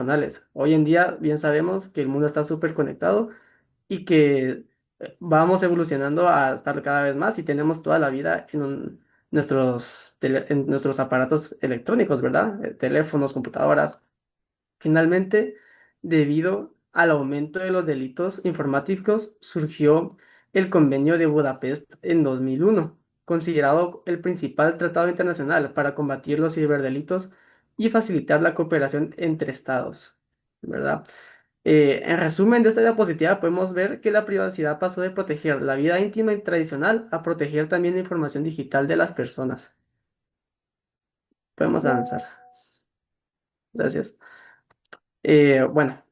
personales. Hoy en día bien sabemos que el mundo está súper conectado y que vamos evolucionando a estar cada vez más y tenemos toda la vida en nuestros aparatos electrónicos, ¿verdad? Teléfonos, computadoras. Finalmente, debido al aumento de los delitos informáticos, surgió el Convenio de Budapest en 2001, considerado el principal tratado internacional para combatir los ciberdelitos y facilitar la cooperación entre estados, ¿verdad? En resumen de esta diapositiva podemos ver que la privacidad pasó de proteger la vida íntima y tradicional a proteger también la información digital de las personas. Podemos avanzar. Gracias. Bueno.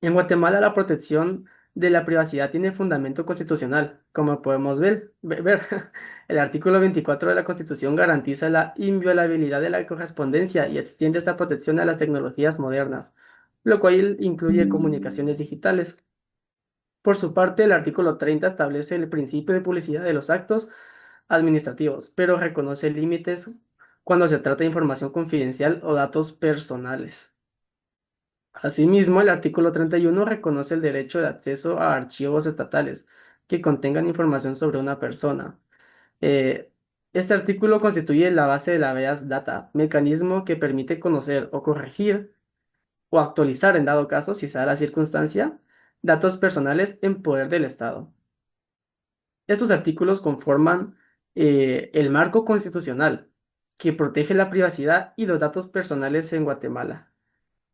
En Guatemala la protección de la privacidad tiene fundamento constitucional, como podemos ver. El artículo 24 de la Constitución garantiza la inviolabilidad de la correspondencia y extiende esta protección a las tecnologías modernas, lo cual incluye comunicaciones digitales. Por su parte, el artículo 30 establece el principio de publicidad de los actos administrativos, pero reconoce límites cuando se trata de información confidencial o datos personales. Asimismo, el artículo 31 reconoce el derecho de acceso a archivos estatales que contengan información sobre una persona. Eh, este artículo constituye la base de la Base Data, mecanismo que permite conocer o corregir o actualizar, en dado caso, si se da la circunstancia, datos personales en poder del Estado. Estos artículos conforman el marco constitucional que protege la privacidad y los datos personales en Guatemala.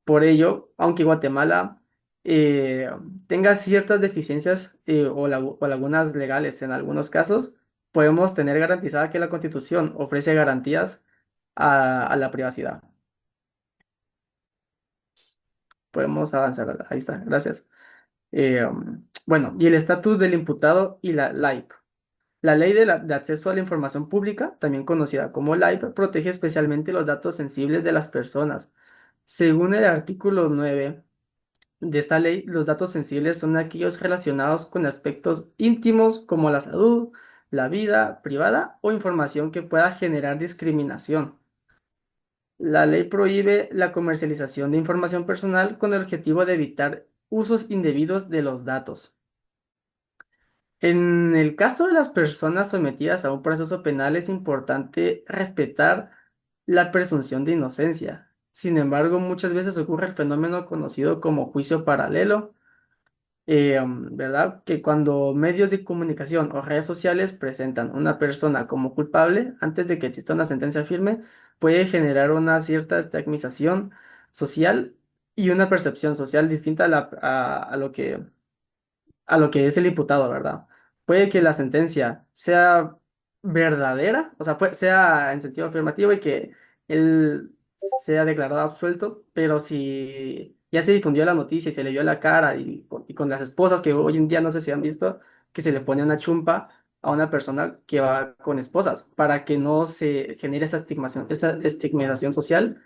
Por ello, aunque Guatemala eh, tenga ciertas deficiencias o lagunas legales en algunos casos, podemos tener garantizada que la Constitución ofrece garantías a la privacidad. Podemos avanzar. Ahí está, gracias. Bueno, y el estatus del imputado y la LAIP. La Ley de Acceso a la Información Pública, también conocida como LAIP, protege especialmente los datos sensibles de las personas. Según el artículo 9 de esta ley, los datos sensibles son aquellos relacionados con aspectos íntimos como la salud, la vida privada o información que pueda generar discriminación. La ley prohíbe la comercialización de información personal con el objetivo de evitar usos indebidos de los datos. En el caso de las personas sometidas a un proceso penal es importante respetar la presunción de inocencia. Sin embargo, muchas veces ocurre el fenómeno conocido como juicio paralelo, ¿verdad? Que cuando medios de comunicación o redes sociales presentan a una persona como culpable antes de que exista una sentencia firme, puede generar una cierta estigmatización social y una percepción social distinta a lo que es el imputado, ¿verdad? Puede que la sentencia sea verdadera, o sea, sea en sentido afirmativo y que él sea declarado absuelto, pero si ya se difundió la noticia y se le vio la cara y con las esposas que hoy en día no sé si han visto, que se le pone una chumpa a una persona que va con esposas para que no se genere esa estigmatización social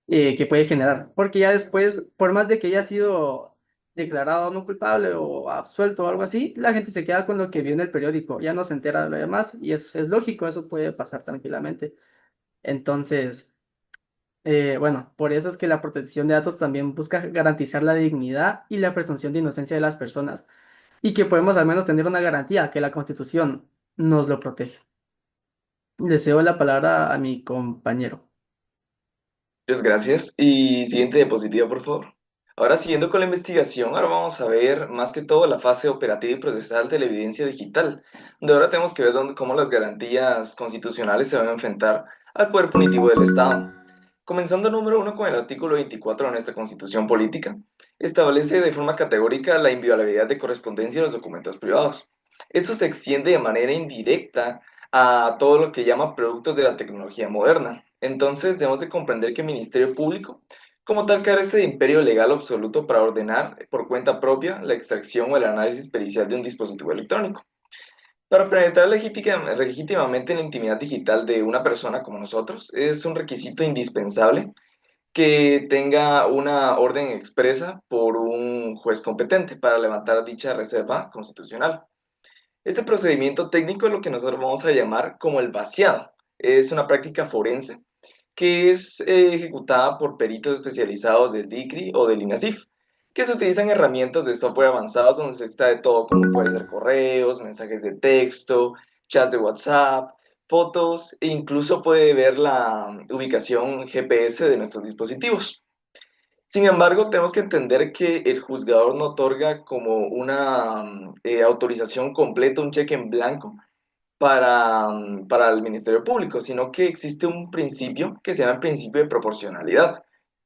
que puede generar. Porque ya después, por más de que haya sido declarado no culpable o absuelto o algo así, la gente se queda con lo que vio en el periódico, ya no se entera de lo demás y es lógico, eso puede pasar tranquilamente. Entonces, bueno, por eso es que la protección de datos también busca garantizar la dignidad y la presunción de inocencia de las personas y que podemos al menos tener una garantía que la Constitución nos lo protege. Deseo la palabra a mi compañero. Muchas gracias. Y siguiente diapositiva, por favor. Ahora, siguiendo con la investigación, ahora vamos a ver más que todo la fase operativa y procesal de la evidencia digital, donde ahora tenemos que ver cómo las garantías constitucionales se van a enfrentar al poder punitivo del Estado. Comenzando número uno con el artículo 24 de nuestra Constitución Política, establece de forma categórica la inviolabilidad de correspondencia de los documentos privados. Esto se extiende de manera indirecta a todo lo que llama productos de la tecnología moderna. Entonces, debemos de comprender que el Ministerio Público, como tal, carece de imperio legal absoluto para ordenar por cuenta propia la extracción o el análisis pericial de un dispositivo electrónico. Para penetrar legítimamente en la intimidad digital de una persona como nosotros, es un requisito indispensable que tenga una orden expresa por un juez competente para levantar dicha reserva constitucional. Este procedimiento técnico es lo que nosotros vamos a llamar como el vaciado. Es una práctica forense que es ejecutada por peritos especializados del DICRI o del INASIF, que se utilizan herramientas de software avanzados donde se extrae todo, como puede ser correos, mensajes de texto, chats de WhatsApp, fotos e incluso puede ver la ubicación GPS de nuestros dispositivos. Sin embargo, tenemos que entender que el juzgador no otorga como una autorización completa, un cheque en blanco para el Ministerio Público, sino que existe un principio que se llama el principio de proporcionalidad,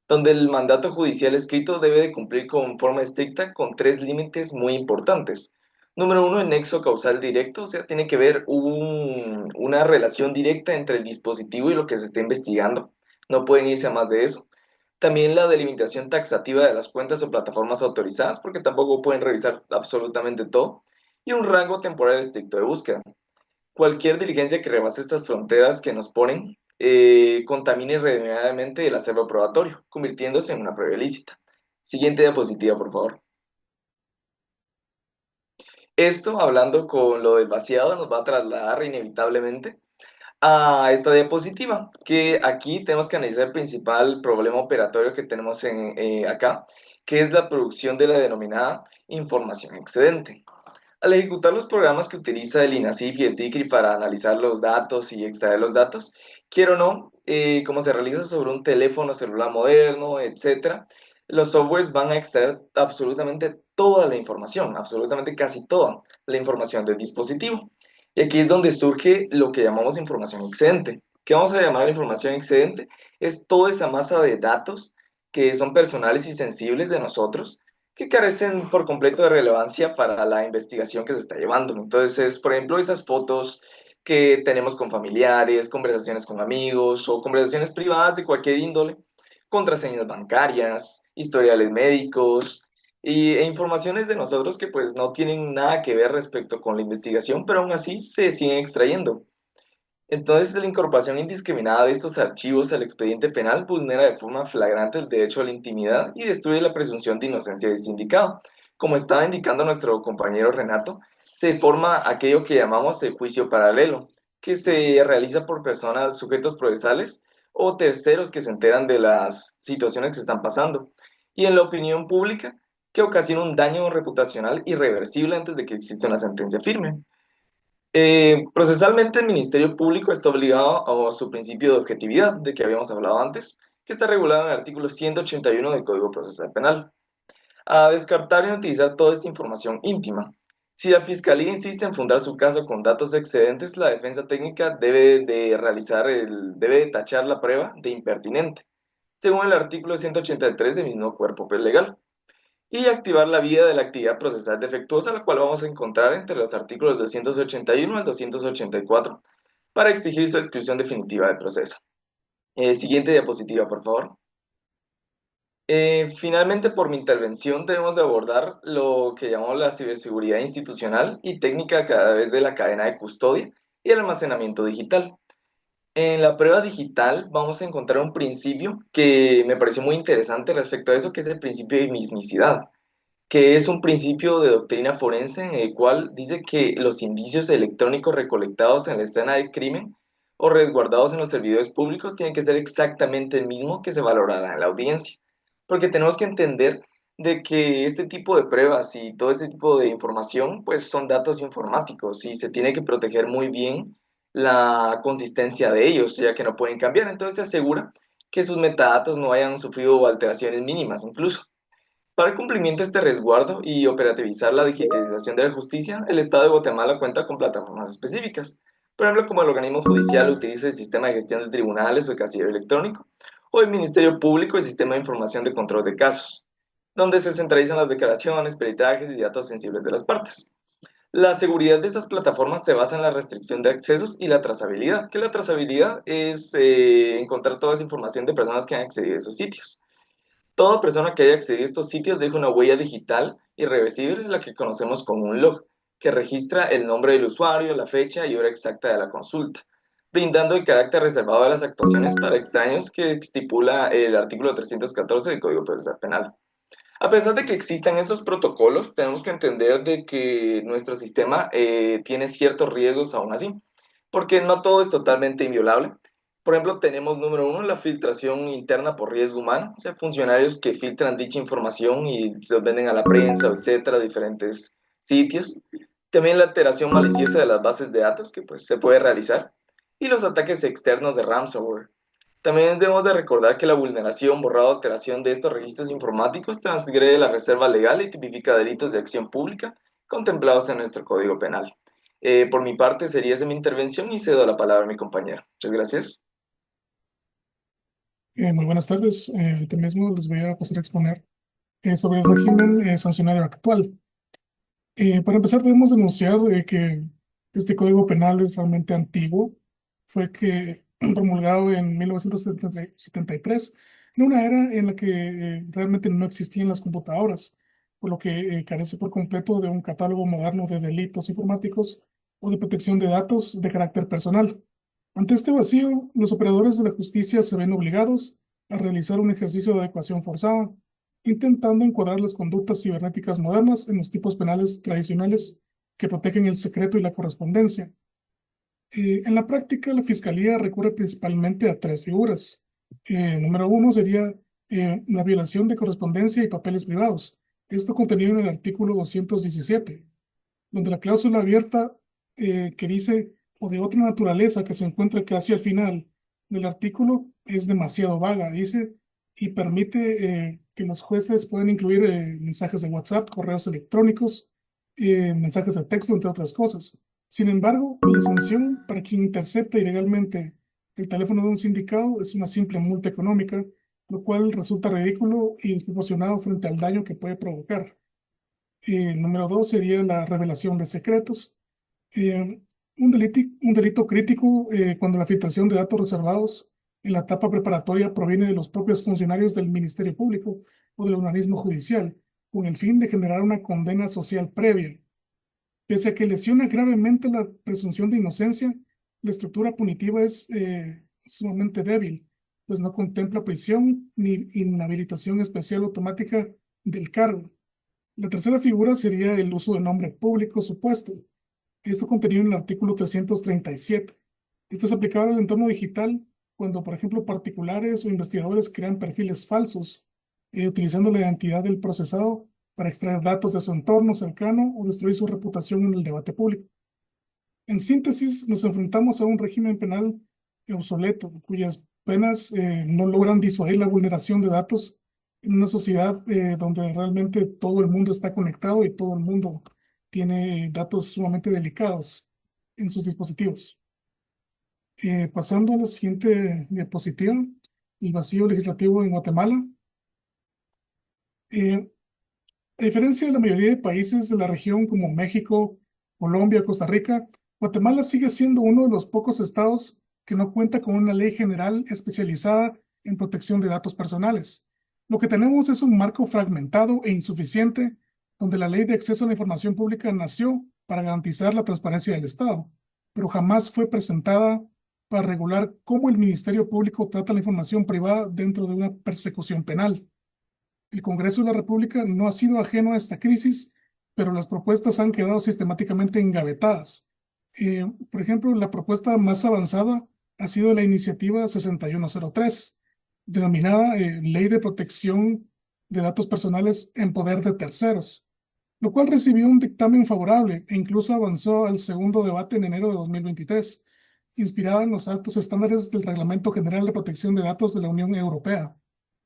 donde el mandato judicial escrito debe de cumplir con forma estricta con tres límites muy importantes. Número uno, el nexo causal directo, o sea, tiene que ver una relación directa entre el dispositivo y lo que se está investigando. No pueden irse a más de eso. También la delimitación taxativa de las cuentas o plataformas autorizadas, porque tampoco pueden revisar absolutamente todo. Y un rango temporal estricto de búsqueda. Cualquier diligencia que rebase estas fronteras que nos ponen contamina irremediablemente el acervo probatorio, convirtiéndose en una prueba ilícita. Siguiente diapositiva, por favor. Esto, hablando con lo del vaciado, nos va a trasladar inevitablemente a esta diapositiva, que aquí tenemos que analizar el principal problema operatorio que tenemos acá, que es la producción de la denominada información excedente. Al ejecutar los programas que utiliza el INASIF y el TICRI para analizar los datos y extraer los datos, quiero o no, como se realiza sobre un teléfono celular moderno, etcétera, los softwares van a extraer absolutamente toda la información, absolutamente casi toda la información del dispositivo. Y aquí es donde surge lo que llamamos información excedente. ¿Qué vamos a llamar la información excedente? Es toda esa masa de datos que son personales y sensibles de nosotros, que carecen por completo de relevancia para la investigación que se está llevando. Entonces, por ejemplo, esas fotos que tenemos con familiares, conversaciones con amigos o conversaciones privadas de cualquier índole, contraseñas bancarias, historiales médicos e informaciones de nosotros que pues no tienen nada que ver respecto con la investigación, pero aún así se siguen extrayendo. Entonces, la incorporación indiscriminada de estos archivos al expediente penal vulnera de forma flagrante el derecho a la intimidad y destruye la presunción de inocencia del sindicado. Como estaba indicando nuestro compañero Renato, se forma aquello que llamamos el juicio paralelo, que se realiza por personas, sujetos procesales o terceros que se enteran de las situaciones que se están pasando. Y en la opinión pública, que ocasiona un daño reputacional irreversible antes de que exista una sentencia firme. Procesalmente, el Ministerio Público está obligado a su principio de objetividad, de que habíamos hablado antes, que está regulado en el artículo 181 del Código Procesal Penal, a descartar y utilizar toda esta información íntima. Si la Fiscalía insiste en fundar su caso con datos excedentes, la defensa técnica debe de tachar la prueba de impertinente, según el artículo 183 del mismo cuerpo legal y activar la vía de la actividad procesal defectuosa, la cual vamos a encontrar entre los artículos 281 al 284, para exigir su exclusión definitiva del proceso. Siguiente diapositiva, por favor. Finalmente, por mi intervención, debemos de abordar lo que llamamos la ciberseguridad institucional y técnica a través de la cadena de custodia y el almacenamiento digital. En la prueba digital vamos a encontrar un principio que me pareció muy interesante respecto a eso, que es el principio de mismicidad, que es un principio de doctrina forense en el cual dice que los indicios electrónicos recolectados en la escena del crimen o resguardados en los servidores públicos tienen que ser exactamente el mismo que se valorará en la audiencia. Porque tenemos que entender de que este tipo de pruebas y todo este tipo de información pues son datos informáticos y se tiene que proteger muy bien la consistencia de ellos, ya que no pueden cambiar. Entonces se asegura que sus metadatos no hayan sufrido alteraciones mínimas incluso. Para el cumplimiento de este resguardo y operativizar la digitalización de la justicia, el Estado de Guatemala cuenta con plataformas específicas. Por ejemplo, como el organismo judicial utiliza el sistema de gestión de tribunales o el casillero electrónico, o el Ministerio Público el sistema de información de control de casos, donde se centralizan las declaraciones, peritajes y datos sensibles de las partes. La seguridad de estas plataformas se basa en la restricción de accesos y la trazabilidad, que la trazabilidad es encontrar toda esa información de personas que han accedido a esos sitios. Toda persona que haya accedido a estos sitios deja una huella digital irreversible, la que conocemos como un log, que registra el nombre del usuario, la fecha y hora exacta de la consulta, brindando el carácter reservado de las actuaciones para extraños que estipula el artículo 314 del Código Procesal Penal. A pesar de que existan estos protocolos, tenemos que entender de que nuestro sistema tiene ciertos riesgos aún así, porque no todo es totalmente inviolable, Por ejemplo, tenemos número uno, la filtración interna por riesgo humano, o sea, funcionarios que filtran dicha información y se los venden a la prensa, etcétera, a diferentes sitios. También la alteración maliciosa de las bases de datos que pues se puede realizar y los ataques externos de ransomware. También debemos de recordar que la vulneración, borrado o alteración de estos registros informáticos transgrede la reserva legal y tipifica delitos de acción pública contemplados en nuestro Código Penal. Por mi parte sería esa mi intervención y cedo la palabra a mi compañero. Muchas gracias. Muy buenas tardes. Ahorita mismo les voy a pasar a exponer sobre el régimen sancionario actual. Para empezar, debemos denunciar que este Código Penal es realmente antiguo. Fue que promulgado en 1973, en una era en la que realmente no existían las computadoras, por lo que carece por completo de un catálogo moderno de delitos informáticos o de protección de datos de carácter personal. Ante este vacío, los operadores de la justicia se ven obligados a realizar un ejercicio de adecuación forzada, intentando encuadrar las conductas cibernéticas modernas en los tipos penales tradicionales que protegen el secreto y la correspondencia. En la práctica, la Fiscalía recurre principalmente a tres figuras. Número uno sería la violación de correspondencia y papeles privados. Esto contenido en el artículo 217, donde la cláusula abierta que dice o de otra naturaleza que se encuentra casi al final del artículo es demasiado vaga, dice, y permite que los jueces puedan incluir mensajes de WhatsApp, correos electrónicos, mensajes de texto, entre otras cosas. Sin embargo, la sanción para quien intercepta ilegalmente el teléfono de un sindicado es una simple multa económica, lo cual resulta ridículo y desproporcionado frente al daño que puede provocar. Número dos sería la revelación de secretos. Eh, un delito crítico cuando la filtración de datos reservados en la etapa preparatoria proviene de los propios funcionarios del Ministerio Público o del organismo judicial, con el fin de generar una condena social previa. Pese a que lesiona gravemente la presunción de inocencia, la estructura punitiva es sumamente débil, pues no contempla prisión ni inhabilitación especial automática del cargo. La tercera figura sería el uso de nombre público supuesto. Esto contenido en el artículo 337. Esto es aplicable al entorno digital cuando, por ejemplo, particulares o investigadores crean perfiles falsos, utilizando la identidad del procesado para extraer datos de su entorno cercano o destruir su reputación en el debate público. En síntesis, nos enfrentamos a un régimen penal obsoleto, cuyas penas no logran disuadir la vulneración de datos en una sociedad donde realmente todo el mundo está conectado y todo el mundo tiene datos sumamente delicados en sus dispositivos. Pasando a la siguiente diapositiva, el vacío legislativo en Guatemala. Eh, A diferencia de la mayoría de países de la región como México, Colombia, Costa Rica, Guatemala sigue siendo uno de los pocos estados que no cuenta con una ley general especializada en protección de datos personales. Lo que tenemos es un marco fragmentado e insuficiente, donde la Ley de Acceso a la Información Pública nació para garantizar la transparencia del Estado, pero jamás fue presentada para regular cómo el Ministerio Público trata la información privada dentro de una persecución penal. El Congreso de la República no ha sido ajeno a esta crisis, pero las propuestas han quedado sistemáticamente engavetadas. Por ejemplo, la propuesta más avanzada ha sido la iniciativa 6103, denominada Ley de Protección de Datos Personales en Poder de Terceros, lo cual recibió un dictamen favorable e incluso avanzó al segundo debate en enero de 2023, inspirada en los altos estándares del Reglamento General de Protección de Datos de la Unión Europea.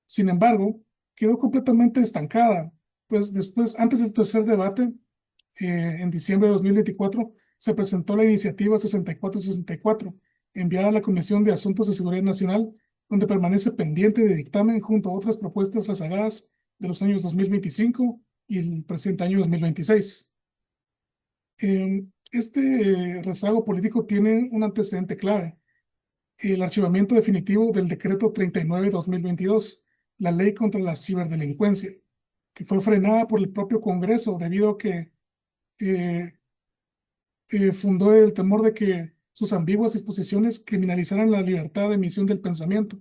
Sin embargo, quedó completamente estancada, pues después, antes del tercer debate, en diciembre de 2024, se presentó la iniciativa 6464, enviada a la Comisión de Asuntos de Seguridad Nacional, donde permanece pendiente de dictamen junto a otras propuestas rezagadas de los años 2025 y el presente año 2026. Este rezago político tiene un antecedente clave: el archivamiento definitivo del decreto 39/2022, la ley contra la ciberdelincuencia, que fue frenada por el propio Congreso debido a que eh, fundó el temor de que sus ambiguas disposiciones criminalizaran la libertad de emisión del pensamiento.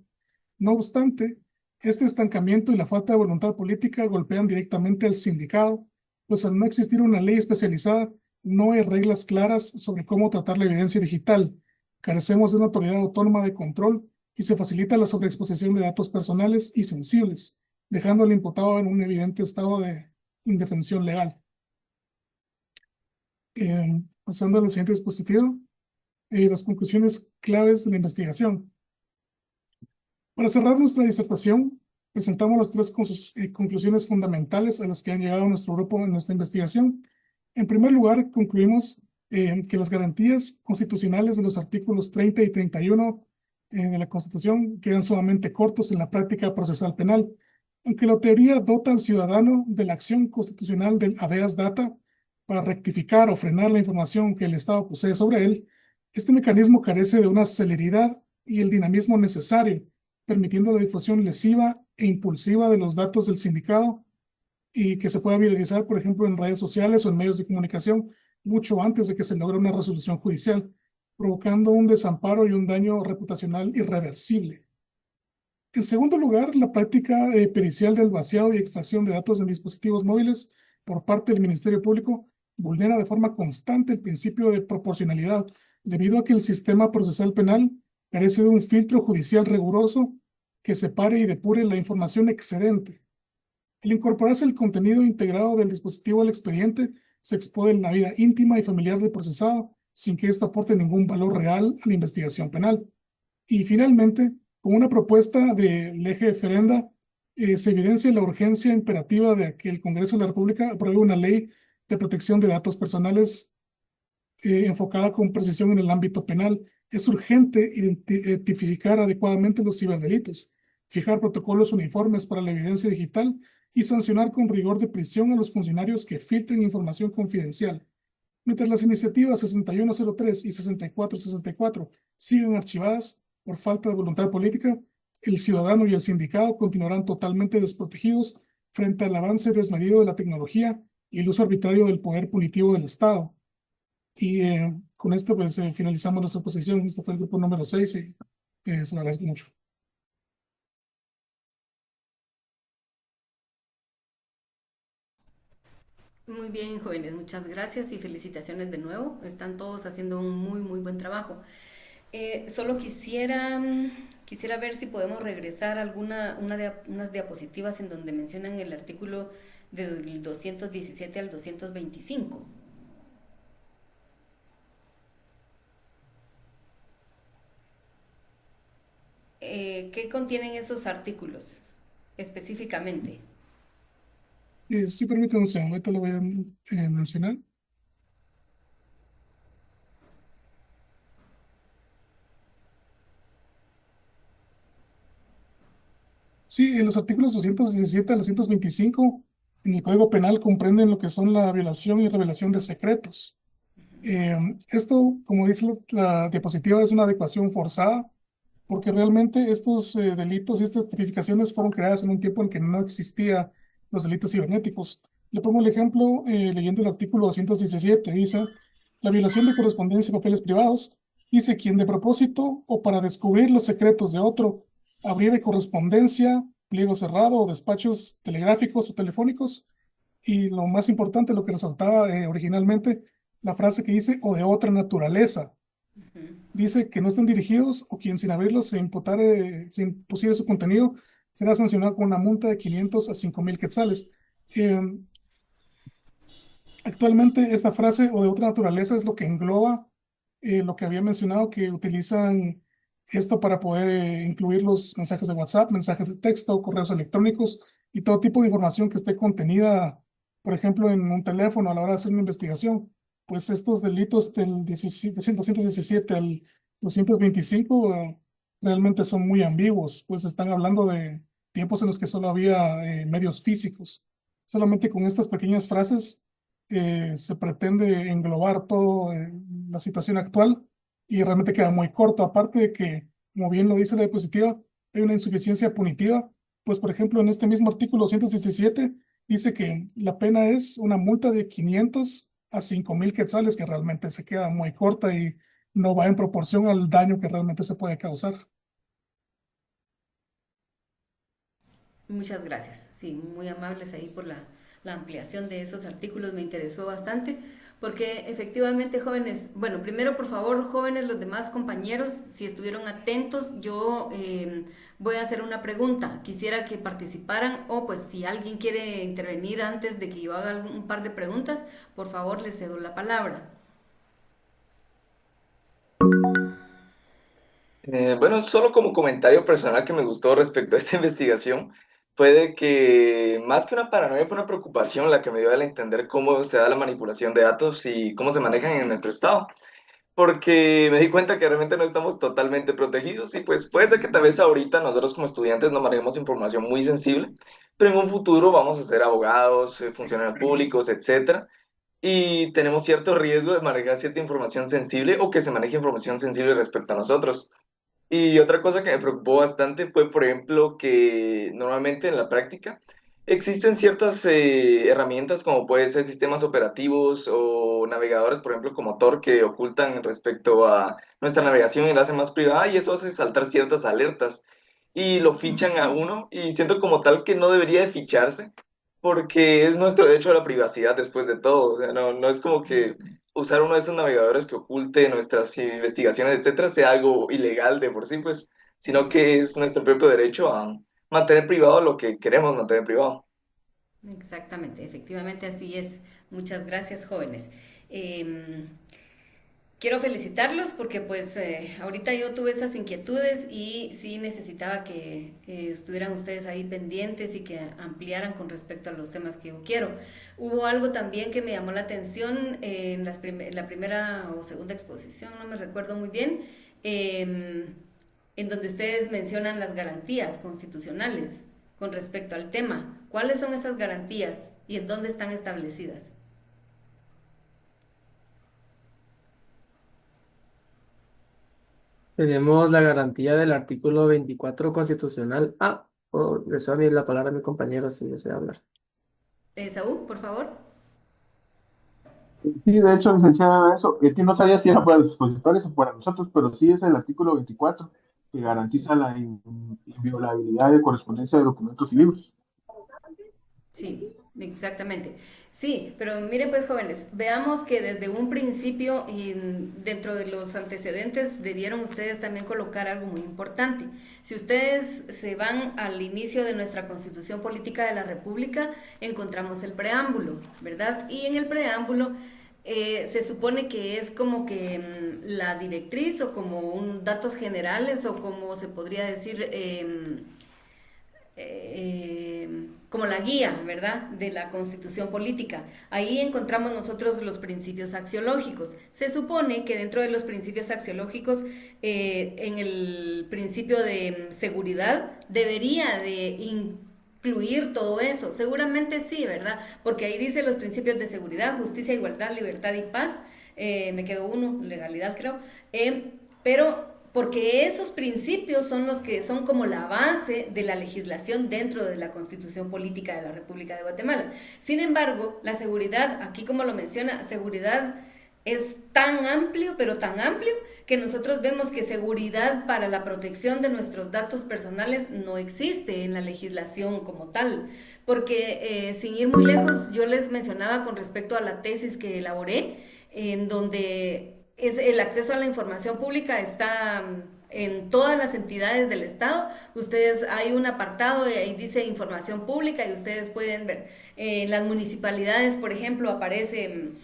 No obstante, este estancamiento y la falta de voluntad política golpean directamente al sindicado, pues al no existir una ley especializada, no hay reglas claras sobre cómo tratar la evidencia digital. Carecemos de una autoridad autónoma de control y se facilita la sobreexposición de datos personales y sensibles, dejando al imputado en un evidente estado de indefensión legal. Pasando al siguiente dispositivo, las conclusiones claves de la investigación. Para cerrar nuestra disertación, presentamos las tres conclusiones fundamentales a las que han llegado nuestro grupo en esta investigación. En primer lugar, concluimos que las garantías constitucionales de los artículos 30 y 31 de la Constitución quedan sumamente cortos en la práctica procesal penal. Aunque la teoría dota al ciudadano de la acción constitucional del habeas data para rectificar o frenar la información que el Estado posee sobre él, este mecanismo carece de una celeridad y el dinamismo necesario, permitiendo la difusión lesiva e impulsiva de los datos del sindicado y que se pueda viralizar, por ejemplo, en redes sociales o en medios de comunicación mucho antes de que se logre una resolución judicial, provocando un desamparo y un daño reputacional irreversible. En segundo lugar, la práctica pericial del vaciado y extracción de datos en dispositivos móviles por parte del Ministerio Público vulnera de forma constante el principio de proporcionalidad, debido a que el sistema procesal penal carece de un filtro judicial riguroso que separe y depure la información excedente. Al incorporarse el contenido integrado del dispositivo al expediente, se expone la vida íntima y familiar del procesado, sin que esto aporte ningún valor real a la investigación penal. Y finalmente, con una propuesta del eje Ferenda, se evidencia la urgencia imperativa de que el Congreso de la República apruebe una ley de protección de datos personales enfocada con precisión en el ámbito penal. Es urgente identificar adecuadamente los ciberdelitos, fijar protocolos uniformes para la evidencia digital y sancionar con rigor de prisión a los funcionarios que filtren información confidencial. Mientras las iniciativas 6103 y 6464 siguen archivadas por falta de voluntad política, el ciudadano y el sindicato continuarán totalmente desprotegidos frente al avance desmedido de la tecnología y el uso arbitrario del poder punitivo del Estado. Y con esto pues finalizamos nuestra posición. Este fue el grupo número 6 y se lo agradezco mucho. Muy bien, jóvenes, muchas gracias y felicitaciones de nuevo. Están todos haciendo un muy, muy buen trabajo. Solo quisiera ver si podemos regresar a unas diapositivas en donde mencionan el artículo del 217 al 225. ¿Qué contienen esos artículos específicamente? Sí, permítanme un segundo, ahorita lo voy a mencionar. Sí, los artículos 217 al 225 en el Código Penal comprenden lo que son la violación y revelación de secretos. Eh, Esto, como dice la diapositiva, es una adecuación forzada, porque realmente estos delitos y estas tipificaciones fueron creadas en un tiempo en que no existían los delitos cibernéticos. Le pongo el ejemplo leyendo el artículo 217, dice, la violación de correspondencia y papeles privados, dice quien de propósito o para descubrir los secretos de otro abriere correspondencia, pliego cerrado o despachos telegráficos o telefónicos, y lo más importante, lo que resaltaba originalmente, la frase que dice, o de otra naturaleza. Dice que no estén dirigidos o quien sin abrirlos se impusiere su contenido será sancionado con una multa de 500 a 5.000 quetzales. Eh, Actualmente esta frase o de otra naturaleza es lo que engloba lo que había mencionado, que utilizan esto para poder incluir los mensajes de WhatsApp, mensajes de texto, correos electrónicos y todo tipo de información que esté contenida, por ejemplo, en un teléfono a la hora de hacer una investigación. Pues estos delitos del 217 al 225 realmente son muy ambiguos, pues están hablando de tiempos en los que solo había medios físicos. Solamente con estas pequeñas frases se pretende englobar toda la situación actual y realmente queda muy corto. Aparte de que, como bien lo dice la diapositiva, hay una insuficiencia punitiva. Pues, por ejemplo, en este mismo artículo 217 dice que la pena es una multa de 500 a 5.000 quetzales, que realmente se queda muy corta y no va en proporción al daño que realmente se puede causar. Muchas gracias. Sí, muy amables ahí por la ampliación de esos artículos. Me interesó bastante Porque efectivamente, jóvenes, bueno, primero por favor, jóvenes, los demás compañeros, si estuvieron atentos, yo voy a hacer una pregunta. Quisiera que participaran o pues si alguien quiere intervenir antes de que yo haga un par de preguntas, por favor, les cedo la palabra. Bueno, solo como comentario personal que me gustó respecto a esta investigación, fue de que más que una paranoia fue una preocupación la que me dio al entender cómo se da la manipulación de datos y cómo se manejan en nuestro estado, porque me di cuenta que realmente no estamos totalmente protegidos y pues puede ser que tal vez ahorita nosotros como estudiantes no manejemos información muy sensible, pero en un futuro vamos a ser abogados, funcionarios públicos, etcétera. Y tenemos cierto riesgo de manejar cierta información sensible o que se maneje información sensible respecto a nosotros. Y otra cosa que me preocupó bastante fue, por ejemplo, que normalmente en la práctica existen ciertas herramientas como puede ser sistemas operativos o navegadores, por ejemplo, como Tor, que ocultan respecto a nuestra navegación y la hacen más privada y eso hace saltar ciertas alertas y lo fichan a uno y siento como tal que no debería de ficharse porque es nuestro derecho a la privacidad después de todo. O sea, no es como que usar uno de esos navegadores que oculte nuestras investigaciones, etcétera, sea algo ilegal de por sí, pues, sino Exacto. que es nuestro propio derecho a mantener privado lo que queremos mantener privado. Exactamente, efectivamente así es. Muchas gracias, jóvenes. Em, Quiero felicitarlos porque pues ahorita yo tuve esas inquietudes y sí necesitaba que estuvieran ustedes ahí pendientes y que ampliaran con respecto a los temas que yo quiero. Hubo algo también que me llamó la atención en la primera o segunda exposición, no me recuerdo muy bien, en donde ustedes mencionan las garantías constitucionales con respecto al tema. ¿Cuáles son esas garantías y en dónde están establecidas? Tenemos la garantía del artículo 24 constitucional. Les doy la palabra a mi compañero si desea hablar. Saúl, por favor. Sí, de hecho, licenciada, eso, que no sabía si era para los expositores o para nosotros, pero sí es el artículo 24 que garantiza la inviolabilidad de correspondencia de documentos y libros. Sí, exactamente. Sí, pero miren pues jóvenes, veamos que desde un principio y dentro de los antecedentes debieron ustedes también colocar algo muy importante. Si ustedes se van al inicio de nuestra Constitución Política de la República, encontramos el preámbulo, ¿verdad? Y en el preámbulo se supone que es como que la directriz o como un datos generales o como se podría decir como la guía, ¿verdad?, de la constitución política. Ahí encontramos nosotros los principios axiológicos. Se supone que dentro de los principios axiológicos, en el principio de seguridad, debería de incluir todo eso. Seguramente sí, ¿verdad? Porque ahí dice los principios de seguridad, justicia, igualdad, libertad y paz. Me quedó uno, legalidad creo. Pero porque esos principios son los que son como la base de la legislación dentro de la Constitución Política de la República de Guatemala. Sin embargo, la seguridad, aquí como lo menciona, seguridad es tan amplio, pero tan amplio, que nosotros vemos que seguridad para la protección de nuestros datos personales no existe en la legislación como tal. Porque sin ir muy lejos, yo les mencionaba con respecto a la tesis que elaboré, en donde es el acceso a la información pública está en todas las entidades del Estado. Ustedes, hay un apartado y ahí dice información pública y ustedes pueden ver. En las municipalidades, por ejemplo, aparecen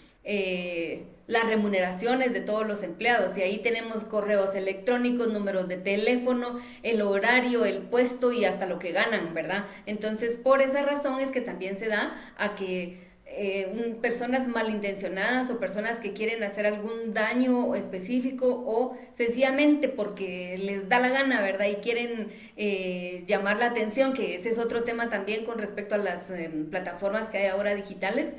las remuneraciones de todos los empleados y ahí tenemos correos electrónicos, números de teléfono, el horario, el puesto y hasta lo que ganan, ¿verdad? Entonces, por esa razón es que también se da a que personas malintencionadas o personas que quieren hacer algún daño específico o sencillamente porque les da la gana, ¿verdad? Y quieren llamar la atención, que ese es otro tema también con respecto a las plataformas que hay ahora digitales,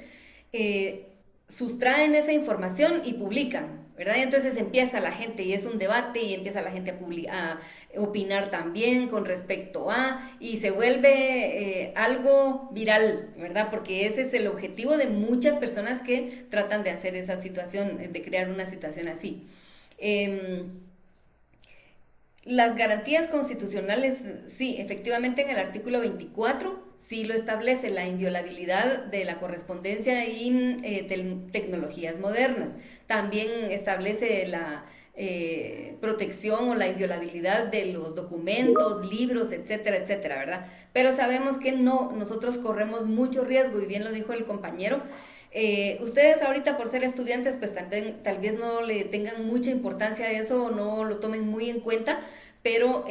sustraen esa información y publican, ¿verdad? Y entonces empieza la gente y es un debate y empieza la gente a opinar también con respecto a y se vuelve algo viral, ¿verdad? Porque ese es el objetivo de muchas personas que tratan de hacer esa situación, de crear una situación así. Las garantías constitucionales, sí, efectivamente en el artículo 24 sí lo establece la inviolabilidad de la correspondencia y tecnologías modernas. También establece la protección o la inviolabilidad de los documentos, libros, etcétera, etcétera, ¿verdad? Pero sabemos que no, nosotros corremos mucho riesgo, y bien lo dijo el compañero. Ustedes ahorita por ser estudiantes pues tal vez no le tengan mucha importancia a eso o no lo tomen muy en cuenta, pero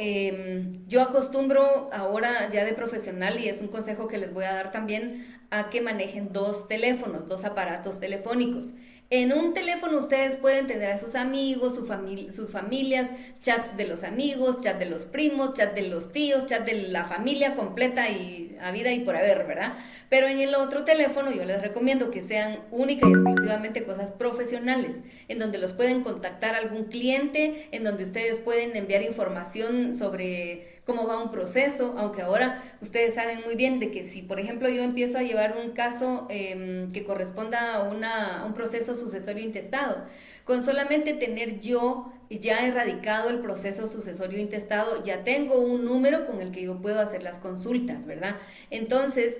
yo acostumbro ahora ya de profesional, y es un consejo que les voy a dar también, a que manejen dos teléfonos, dos aparatos telefónicos. En un teléfono ustedes pueden tener a sus amigos, sus familias, chats de los amigos, chat de los primos, chat de los tíos, chat de la familia completa y a vida y por haber, ¿verdad? Pero en el otro teléfono yo les recomiendo que sean única y exclusivamente cosas profesionales, en donde los pueden contactar algún cliente, en donde ustedes pueden enviar información sobre cómo va un proceso, aunque ahora ustedes saben muy bien de que si, por ejemplo, yo empiezo a llevar un caso que corresponda a un proceso sucesorio intestado, con solamente tener yo ya erradicado el proceso sucesorio intestado, ya tengo un número con el que yo puedo hacer las consultas, ¿verdad? Entonces,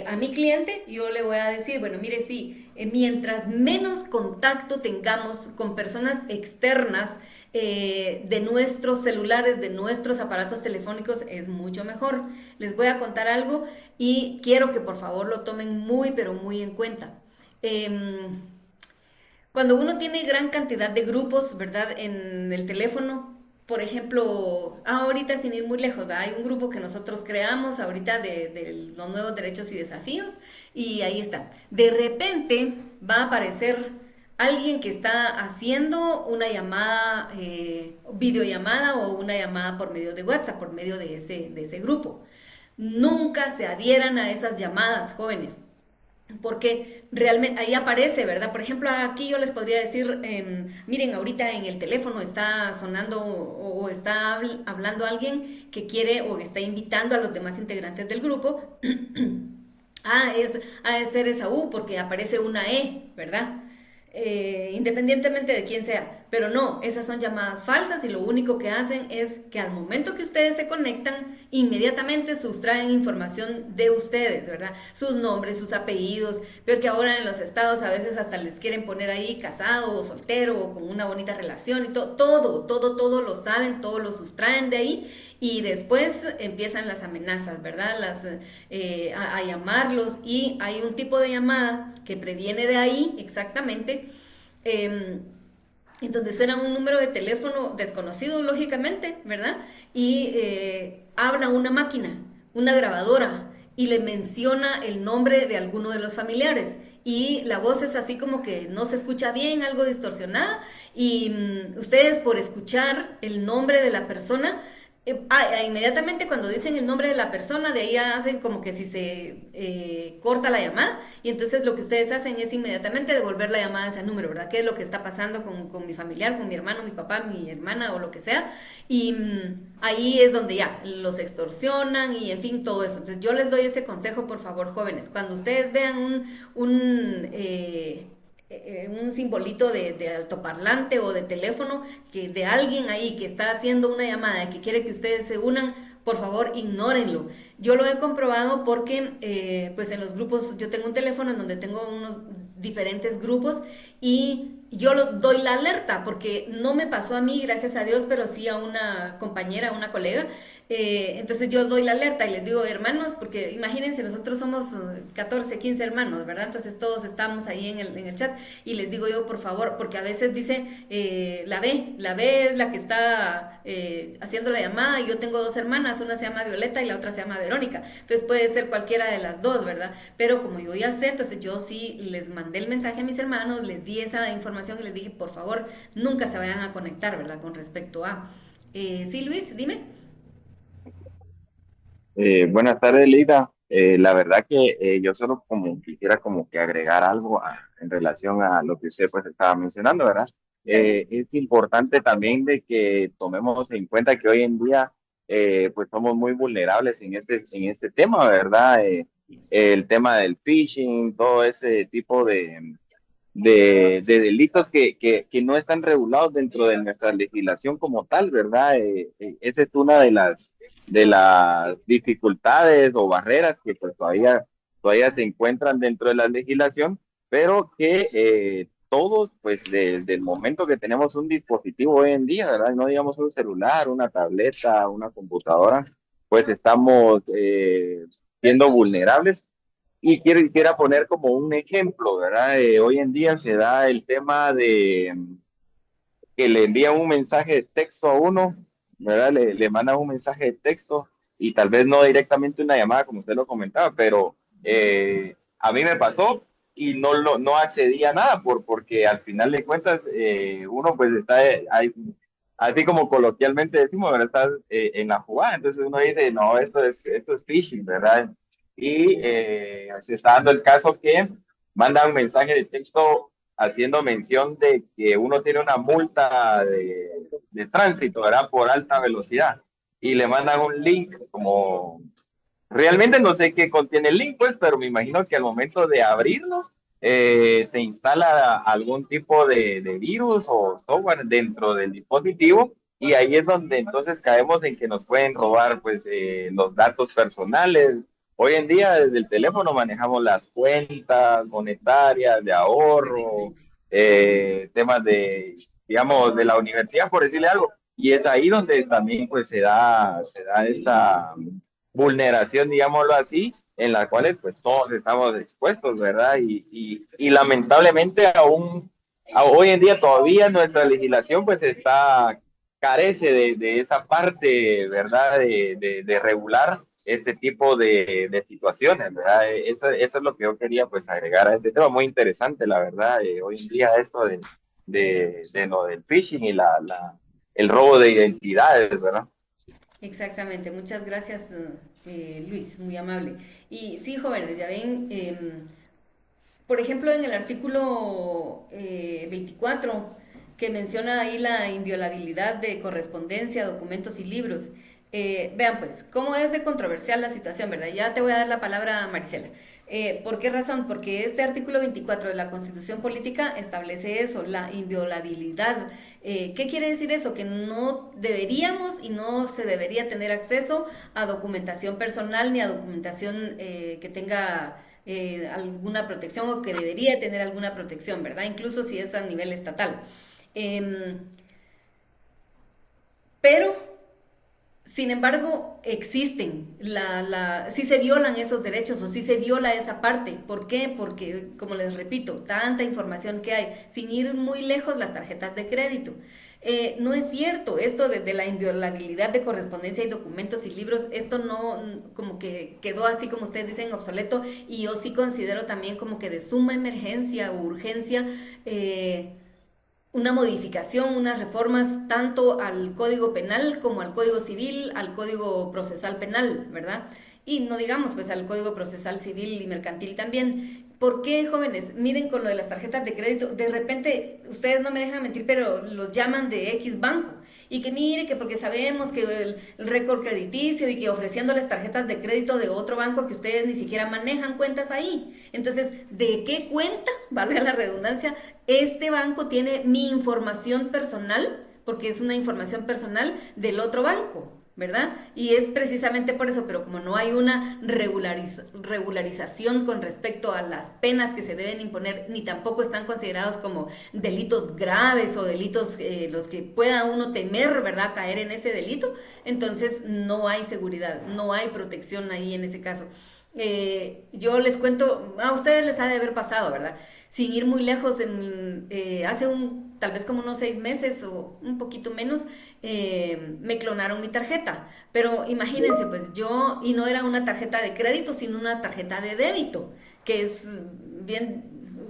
a mi cliente yo le voy a decir, bueno, mire, sí, mientras menos contacto tengamos con personas externas de nuestros celulares, de nuestros aparatos telefónicos, es mucho mejor. Les voy a contar algo y quiero que por favor lo tomen muy, pero muy en cuenta. Cuando uno tiene gran cantidad de grupos, ¿verdad? En el teléfono, por ejemplo, ahorita sin ir muy lejos, ¿verdad? Hay un grupo que nosotros creamos ahorita de los nuevos derechos y desafíos, y ahí está. De repente va a aparecer alguien que está haciendo una llamada, videollamada o una llamada por medio de WhatsApp, por medio de ese grupo. Nunca se adhieran a esas llamadas, jóvenes, porque realmente ahí aparece, ¿verdad? Por ejemplo, aquí yo les podría decir, miren, ahorita en el teléfono está sonando o está hablando alguien que quiere o está invitando a los demás integrantes del grupo. Ha de ser Esaú porque aparece una E, ¿verdad? Independientemente de quién sea. Pero no, esas son llamadas falsas y lo único que hacen es que al momento que ustedes se conectan, inmediatamente sustraen información de ustedes, ¿verdad? Sus nombres, sus apellidos. Peor que ahora en los estados a veces hasta les quieren poner ahí casado o soltero o con una bonita relación y todo lo saben, todo lo sustraen de ahí. Y después empiezan las amenazas, ¿verdad? A llamarlos, y hay un tipo de llamada que previene de ahí exactamente, eh, en donde suena un número de teléfono desconocido, lógicamente, ¿verdad? Y habla una máquina, una grabadora, y le menciona el nombre de alguno de los familiares. Y la voz es así como que no se escucha bien, algo distorsionada, y ustedes por escuchar el nombre de la persona, inmediatamente cuando dicen el nombre de la persona, de ahí hacen como que si se corta la llamada, y entonces lo que ustedes hacen es inmediatamente devolver la llamada a ese número, ¿verdad? ¿Qué es lo que está pasando con mi familiar, con mi hermano, mi papá, mi hermana o lo que sea? Y ahí es donde ya los extorsionan y en fin, todo eso. Entonces yo les doy ese consejo, por favor, jóvenes, cuando ustedes vean un simbolito de altoparlante o de teléfono que de alguien ahí que está haciendo una llamada que quiere que ustedes se unan, por favor ignórenlo. Yo lo he comprobado porque pues en los grupos, yo tengo un teléfono en donde tengo unos diferentes grupos, y yo doy la alerta porque no me pasó a mí, gracias a Dios, pero sí a una compañera, a una colega. Entonces yo doy la alerta y les digo, hermanos, porque imagínense, nosotros somos 14, 15 hermanos, ¿verdad? Entonces todos estamos ahí en el chat, y les digo yo, por favor, porque a veces dice, la B es la que está haciendo la llamada, y yo tengo dos hermanas, una se llama Violeta y la otra se llama Verónica, entonces puede ser cualquiera de las dos, ¿verdad? Pero como yo ya sé, entonces yo sí les mandé el mensaje a mis hermanos, les di esa información y les dije, por favor, nunca se vayan a conectar, ¿verdad? Con respecto a... sí, Luis, dime. Buenas tardes, Lida. La verdad que yo solo como quisiera como que agregar algo en relación a lo que usted pues estaba mencionando, ¿verdad? Es importante también de que tomemos en cuenta que hoy en día pues somos muy vulnerables en este tema, ¿verdad? El tema del phishing, todo ese tipo de delitos que no están regulados dentro de nuestra legislación como tal, ¿verdad? Esa es una de las dificultades o barreras que pues todavía se encuentran dentro de la legislación, pero que todos, pues desde el momento que tenemos un dispositivo hoy en día, ¿verdad? No digamos un celular, una tableta, una computadora, pues estamos siendo vulnerables. Y quisiera poner como un ejemplo, ¿verdad? Hoy en día se da el tema de que le envían un mensaje de texto a uno, ¿verdad? Le mandan un mensaje de texto y tal vez no directamente una llamada, como usted lo comentaba, pero a mí me pasó y no accedí a nada porque al final de cuentas uno pues está ahí, así como coloquialmente decimos, ¿verdad? Está en la jugada, entonces uno dice, no, esto es phishing, ¿verdad? Y se está dando el caso que manda un mensaje de texto haciendo mención de que uno tiene una multa de tránsito, ¿verdad? Por alta velocidad. Y le mandan un link como... Realmente no sé qué contiene el link, pues, pero me imagino que al momento de abrirlo se instala algún tipo de virus o software dentro del dispositivo y ahí es donde entonces caemos en que nos pueden robar pues los datos personales. Hoy en día desde el teléfono manejamos las cuentas monetarias de ahorro, Correctamente. temas de, digamos, de la universidad, por decirle algo. Y es ahí donde también pues se da esta vulneración, digámoslo así, en las cuales pues todos estamos expuestos, ¿verdad? Y lamentablemente hoy en día todavía nuestra legislación pues carece de esa parte, ¿verdad? De regular este tipo de situaciones, ¿verdad? Eso es lo que yo quería pues agregar a este tema, muy interesante, la verdad, hoy en día esto de lo del phishing y el robo de identidades, ¿verdad? Exactamente, muchas gracias, Luis, muy amable. Y sí, jóvenes, ya ven, por ejemplo, en el artículo 24, que menciona ahí la inviolabilidad de correspondencia, documentos y libros. Vean pues, cómo es de controversial la situación, ¿verdad? Ya te voy a dar la palabra a Marisela. ¿Por qué razón? Porque este artículo 24 de la Constitución Política establece eso, la inviolabilidad. ¿Qué quiere decir eso? Que no deberíamos y no se debería tener acceso a documentación personal ni a documentación que tenga alguna protección o que debería tener alguna protección, ¿verdad? Incluso si es a nivel estatal. Eh, pero sin embargo, existen, sí se violan esos derechos o sí se viola esa parte. ¿Por qué? Porque, como les repito, tanta información que hay, sin ir muy lejos, las tarjetas de crédito. No es cierto, esto de la inviolabilidad de correspondencia y documentos y libros, esto no, como que quedó así como ustedes dicen, obsoleto, y yo sí considero también como que de suma emergencia o urgencia una modificación, unas reformas tanto al Código Penal como al Código Civil, al Código Procesal Penal, ¿verdad? Y no digamos pues al Código Procesal Civil y Mercantil también. ¿Por qué, jóvenes? Miren con lo de las tarjetas de crédito, de repente, ustedes no me dejan mentir, pero los llaman de X banco. Y que mire, que porque sabemos que el récord crediticio y que ofreciéndoles tarjetas de crédito de otro banco que ustedes ni siquiera manejan cuentas ahí. Entonces, ¿de qué cuenta, valga la redundancia, este banco tiene mi información personal? Porque es una información personal del otro banco, ¿verdad? Y es precisamente por eso, pero como no hay una regularización con respecto a las penas que se deben imponer, ni tampoco están considerados como delitos graves o delitos los que pueda uno temer, ¿verdad?, caer en ese delito, entonces no hay seguridad, no hay protección ahí en ese caso. Yo les cuento, a ustedes les ha de haber pasado, ¿verdad? Sin ir muy lejos, hace tal vez como unos 6 meses o un poquito menos, me clonaron mi tarjeta. Pero imagínense, pues yo, y no era una tarjeta de crédito, sino una tarjeta de débito, que es bien,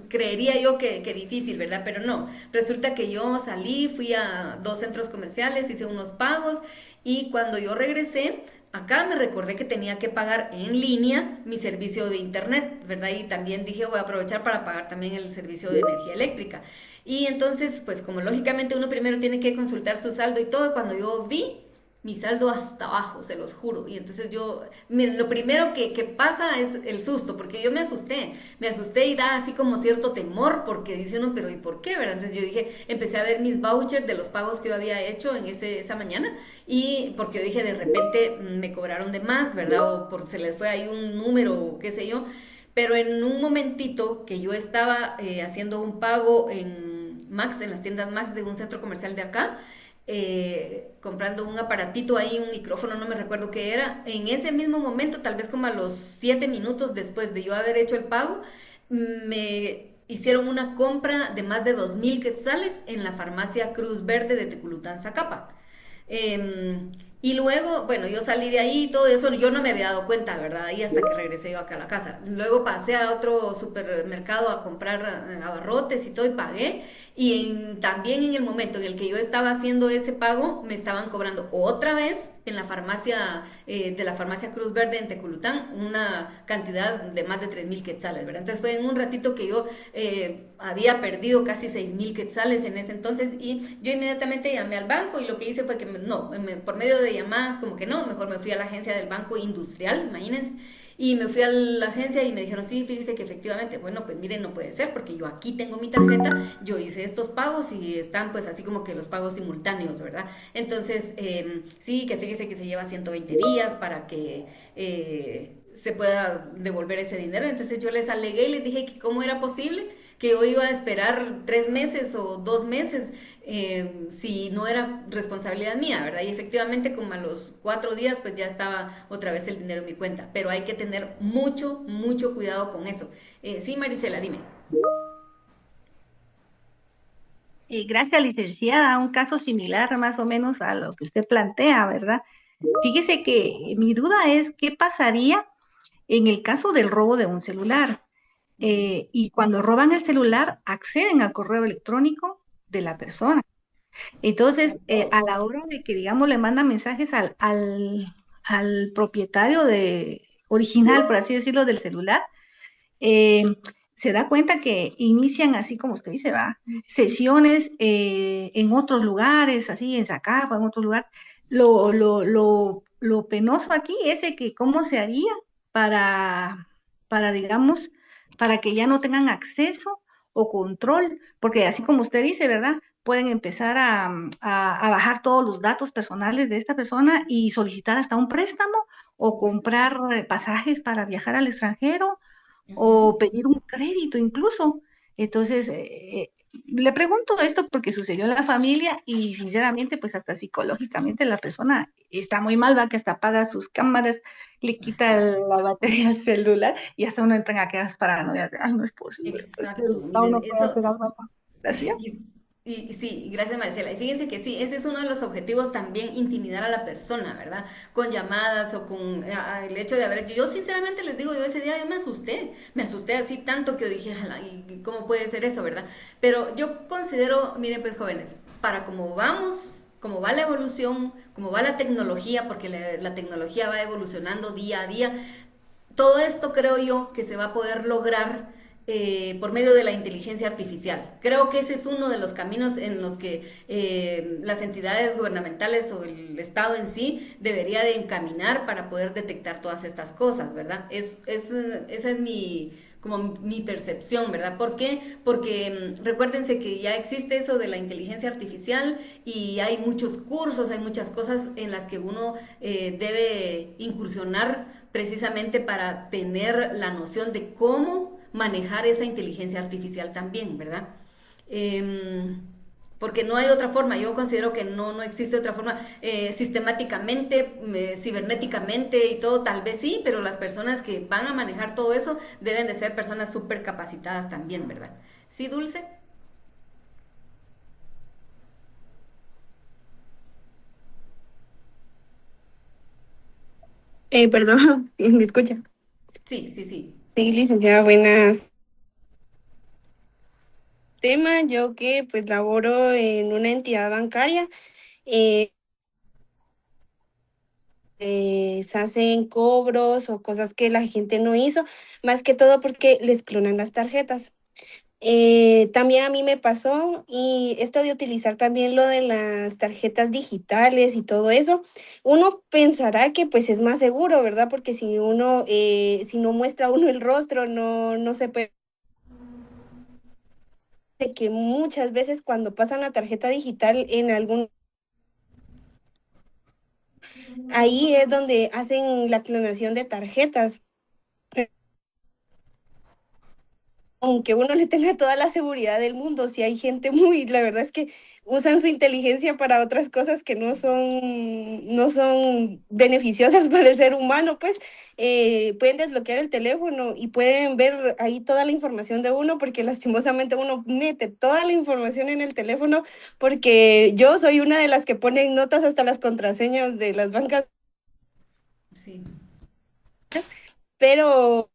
creería yo que difícil, ¿verdad? Pero no, resulta que yo salí, fui a 2 centros comerciales, hice unos pagos y cuando yo regresé, acá me recordé que tenía que pagar en línea mi servicio de internet, ¿verdad? Y también dije, voy a aprovechar para pagar también el servicio de energía eléctrica. Y entonces, pues como lógicamente uno primero tiene que consultar su saldo y todo, cuando yo vi, mi saldo hasta abajo, se los juro. Y entonces yo, lo primero que pasa es el susto, porque yo me asusté y da así como cierto temor, porque dice uno, pero ¿y por qué, verdad? Entonces yo dije, empecé a ver mis vouchers de los pagos que yo había hecho en esa mañana, y porque yo dije, de repente me cobraron de más, ¿verdad? O por se les fue ahí un número, o qué sé yo. Pero en un momentito que yo estaba haciendo un pago en Max, en las tiendas Max de un centro comercial de acá, comprando un aparatito ahí, un micrófono, no me recuerdo qué era. En ese mismo momento, tal vez como a los 7 minutos después de yo haber hecho el pago, me hicieron una compra de más de 2,000 quetzales en la farmacia Cruz Verde de Teculután, Zacapa. Y luego, bueno, yo salí de ahí y todo eso, yo no me había dado cuenta, ¿verdad? Ahí hasta que regresé yo acá a la casa. Luego pasé a otro supermercado a comprar abarrotes y todo y pagué. Y también en el momento en el que yo estaba haciendo ese pago, me estaban cobrando otra vez en la farmacia, de la farmacia Cruz Verde en Teculután, una cantidad de más de 3,000 quetzales, ¿verdad? Entonces fue en un ratito que yo había perdido casi 6,000 quetzales en ese entonces y yo inmediatamente llamé al banco y lo que hice fue que por medio de llamadas como que no, mejor me fui a la agencia del Banco Industrial, imagínense, y me fui a la agencia y me dijeron, sí, fíjese que efectivamente, bueno, pues miren, no puede ser porque yo aquí tengo mi tarjeta, yo hice estos pagos y están pues así como que los pagos simultáneos, ¿verdad? Entonces, sí, que fíjese que se lleva 120 días para que se pueda devolver ese dinero. Entonces yo les alegué y les dije que cómo era posible que yo iba a esperar 3 meses o 2 meses si no era responsabilidad mía, ¿verdad? Y efectivamente como a los 4 días pues ya estaba otra vez el dinero en mi cuenta, pero hay que tener mucho, mucho cuidado con eso. Sí, Marisela, dime. Gracias, licenciada. Un caso similar más o menos a lo que usted plantea, ¿verdad? Fíjese que mi duda es qué pasaría en el caso del robo de un celular. Y cuando roban el celular, acceden al correo electrónico de la persona. Entonces, a la hora de que, digamos, le mandan mensajes al propietario original, por así decirlo, del celular, eh, se da cuenta que inician, así como usted dice, va, sesiones en otros lugares, así en Zacapa, en otro lugar. Lo penoso aquí es de que cómo se haría para, digamos, para que ya no tengan acceso o control, porque así como usted dice, ¿verdad? Pueden empezar a bajar todos los datos personales de esta persona y solicitar hasta un préstamo o comprar pasajes para viajar al extranjero Ujú. o pedir un crédito incluso. Entonces, le pregunto esto porque sucedió en la familia y sinceramente, pues hasta psicológicamente la persona está muy mal, va que hasta apaga sus cámaras, le quita Sí, la batería al celular y hasta uno entra en aquellas paranoias de, ay, no es posible, pues que exacto. a Miren, uno puede eso, hacer algo así. Y, sí, gracias Maricela. Y fíjense que sí, ese es uno de los objetivos también, intimidar a la persona, ¿verdad? Con llamadas o con el hecho de haber hecho. Yo sinceramente les digo, yo ese día yo me asusté así tanto que yo dije, "Ala, ¿y cómo puede ser eso, verdad? Pero yo considero, miren pues jóvenes, para cómo vamos, cómo va la evolución, cómo va la tecnología, porque la tecnología va evolucionando día a día, todo esto creo yo que se va a poder lograr por medio de la inteligencia artificial. Creo que ese es uno de los caminos en los que las entidades gubernamentales o el Estado en sí debería de encaminar para poder detectar todas estas cosas, ¿verdad? Esa es como mi percepción, ¿verdad? ¿Por qué? Porque recuérdense que ya existe eso de la inteligencia artificial y hay muchos cursos, hay muchas cosas en las que uno debe incursionar precisamente para tener la noción de cómo manejar esa inteligencia artificial también, ¿verdad? Porque no hay otra forma, yo considero que no existe otra forma, sistemáticamente, cibernéticamente y todo, tal vez sí, pero las personas que van a manejar todo eso deben de ser personas súper capacitadas también, ¿verdad? ¿Sí, Dulce? Perdón, ¿me escucha? Sí, sí, sí. Sí, licenciada, buenas. Tema, yo que pues laboro en una entidad bancaria, eh, se hacen cobros o cosas que la gente no hizo, más que todo porque les clonan las tarjetas. También a mí me pasó y esto de utilizar también lo de las tarjetas digitales y todo eso, uno pensará que pues es más seguro, ¿verdad? Porque si uno, si no muestra uno el rostro, no se puede, que muchas veces cuando pasan la tarjeta digital en algún, ahí es donde hacen la clonación de tarjetas. Aunque uno le tenga toda la seguridad del mundo, si hay gente muy, la verdad es que usan su inteligencia para otras cosas que no son beneficiosas para el ser humano, pues pueden desbloquear el teléfono y pueden ver ahí toda la información de uno, porque lastimosamente uno mete toda la información en el teléfono, porque yo soy una de las que ponen notas hasta las contraseñas de las bancas, Sí. pero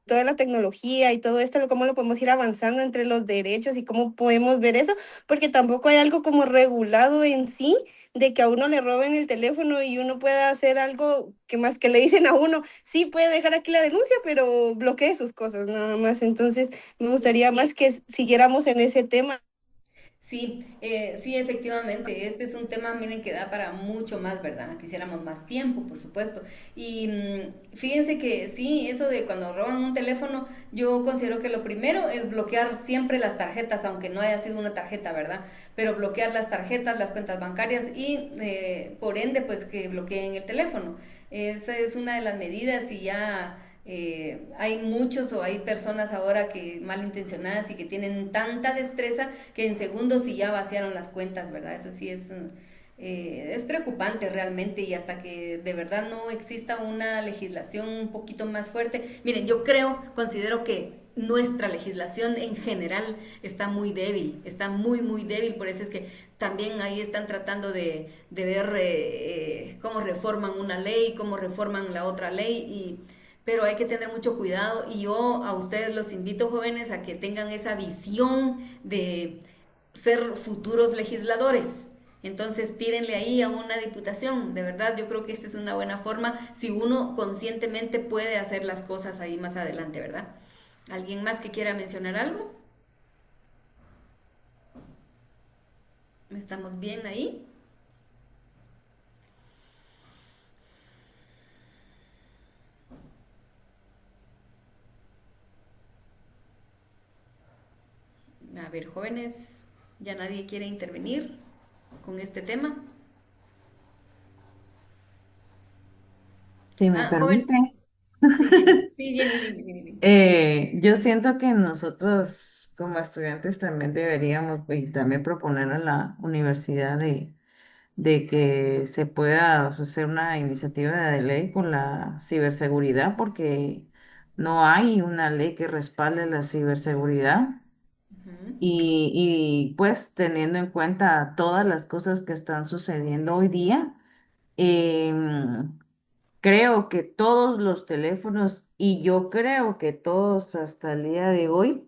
toda la tecnología y todo esto, cómo lo podemos ir avanzando entre los derechos y cómo podemos ver eso, porque tampoco hay algo como regulado en sí de que a uno le roben el teléfono y uno pueda hacer algo que más que le dicen a uno, sí puede dejar aquí la denuncia, pero bloquee sus cosas nada más. Entonces, me gustaría más que siguiéramos en ese tema. Sí, sí, efectivamente, este es un tema, miren, que da para mucho más, ¿verdad? Quisiéramos más tiempo, por supuesto. Y fíjense que sí, eso de cuando roban un teléfono, yo considero que lo primero es bloquear siempre las tarjetas, aunque no haya sido una tarjeta, ¿verdad? Pero bloquear las tarjetas, las cuentas bancarias y por ende, pues que bloqueen el teléfono. Esa es una de las medidas y ya hay muchos o hay personas ahora que malintencionadas y que tienen tanta destreza que en segundos y ya vaciaron las cuentas, ¿verdad? Eso sí es preocupante realmente y hasta que de verdad no exista una legislación un poquito más fuerte. Miren, yo considero que nuestra legislación en general está muy débil, está muy, muy débil, por eso es que también ahí están tratando de ver cómo reforman una ley, cómo reforman la otra ley pero hay que tener mucho cuidado y yo a ustedes los invito, jóvenes, a que tengan esa visión de ser futuros legisladores. Entonces tírenle ahí a una diputación. De verdad, yo creo que esta es una buena forma si uno conscientemente puede hacer las cosas ahí más adelante, ¿verdad? ¿Alguien más que quiera mencionar algo? ¿Estamos bien ahí? A ver, jóvenes, ¿ya nadie quiere intervenir con este tema? Si me Ah, joven. permite, Sí, Jenny. Sí, Jenny, dime, dime, dime. yo siento que nosotros como estudiantes también deberíamos y también proponer a la universidad de que se pueda hacer una iniciativa de ley con la ciberseguridad, porque no hay una ley que respalde la ciberseguridad. Ujú. Pues teniendo en cuenta todas las cosas que están sucediendo hoy día, em, creo que todos los teléfonos, y yo creo que todos hasta el día de hoy,